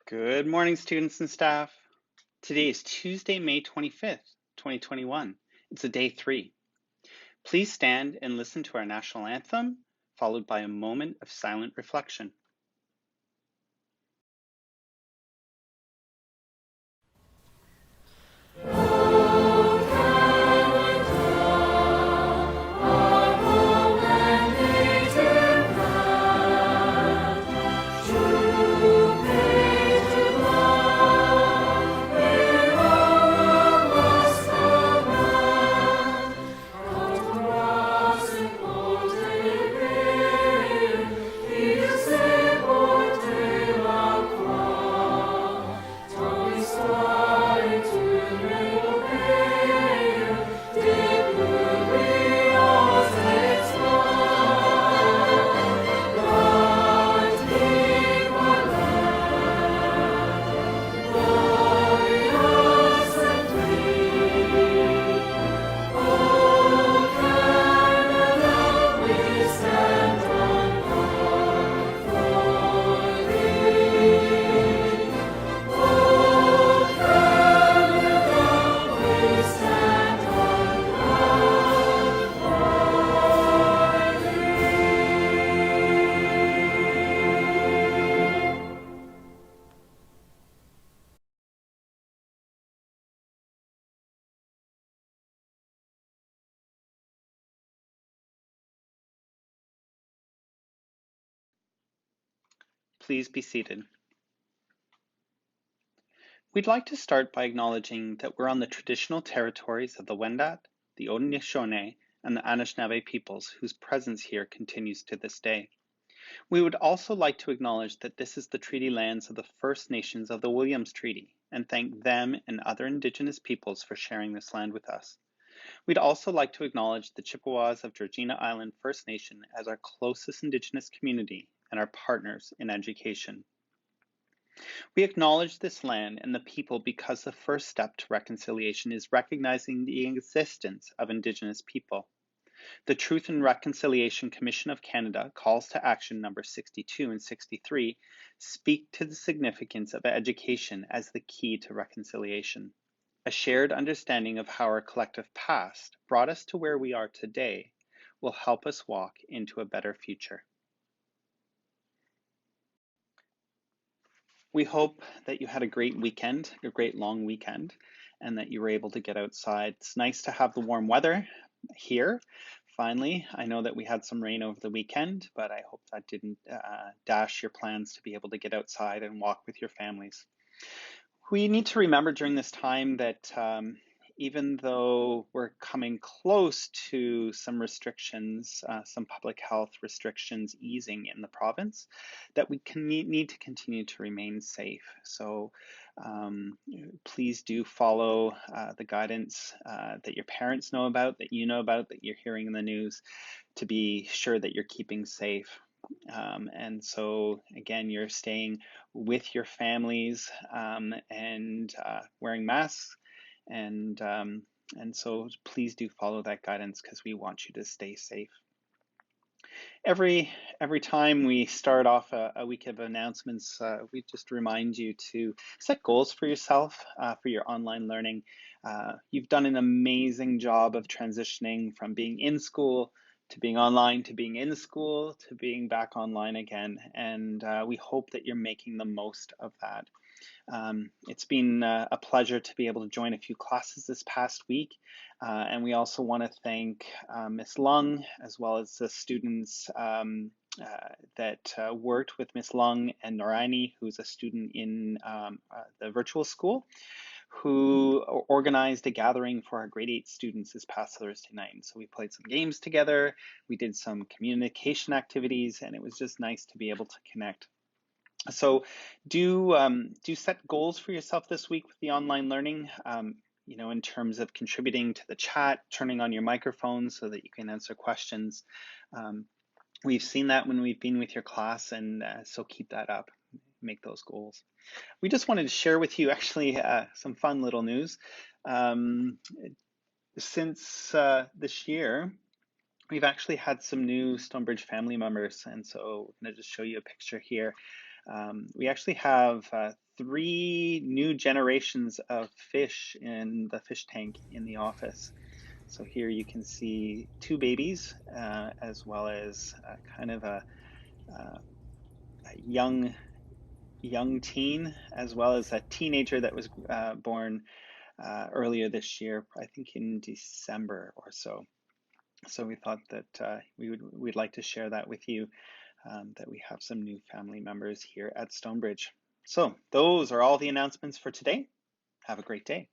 Good morning, students and staff. Today is Tuesday, May 25th, 2021. It's a day 3. Please stand and listen to our national anthem, followed by a moment of silent reflection. Please be seated. We'd like to start by acknowledging that we're on the traditional territories of the Wendat, the Haudenosaunee, and the Anishinaabe peoples whose presence here continues to this day. We would also like to acknowledge that this is the treaty lands of the First Nations of the Williams Treaty and thank them and other Indigenous peoples for sharing this land with us. We'd also like to acknowledge the Chippewas of Georgina Island First Nation as our closest Indigenous community and our partners in education. We acknowledge this land and the people because the first step to reconciliation is recognizing the existence of Indigenous people. The Truth and Reconciliation Commission of Canada calls to action number 62 and 63 speak to the significance of education as the key to reconciliation. A shared understanding of how our collective past brought us to where we are today will help us walk into a better future. We hope that you had a great weekend, a great long weekend, and that you were able to get outside. It's nice to have the warm weather here. Finally, I know that we had some rain over the weekend, but I hope that didn't dash your plans to be able to get outside and walk with your families. We need to remember during this time that even though we're coming close to some restrictions, some public health restrictions easing in the province, that we need to continue to remain safe. So please do follow the guidance that your parents know about, that you know about, that you're hearing in the news, to be sure that you're keeping safe. And so again, you're staying with your families and wearing masks, and so please do follow that guidance because we want you to stay safe. Every time we start off a week of announcements, we just remind you to set goals for yourself for your online learning. You've done an amazing job of transitioning from being in school to being online, to being in school, to being back online again. And we hope that you're making the most of that. It's been a pleasure to be able to join a few classes this past week. And we also want to thank Ms. Lung, as well as the students that worked with Ms. Lung and Noraini, who's a student in the virtual school, who organized a gathering for our grade 8 students this past Thursday night. And so we played some games together, we did some communication activities, and it was just nice to be able to connect. So do set goals for yourself this week with the online learning, in terms of contributing to the chat, turning on your microphone so that you can answer questions. We've seen that when we've been with your class, and so keep that up, make those goals. We just wanted to share with you actually some fun little news. Since this year, we've actually had some new Stonebridge family members, and so I'm going to just show you a picture here. We actually have three new generations of fish in the fish tank in the office. So here you can see two babies, as well as kind of uh, a young teen, as well as a teenager that was born earlier this year, I think in December or so. So we thought that we'd like to share that with you, that we have some new family members here at Stonebridge. So those are all the announcements for today. Have a great day.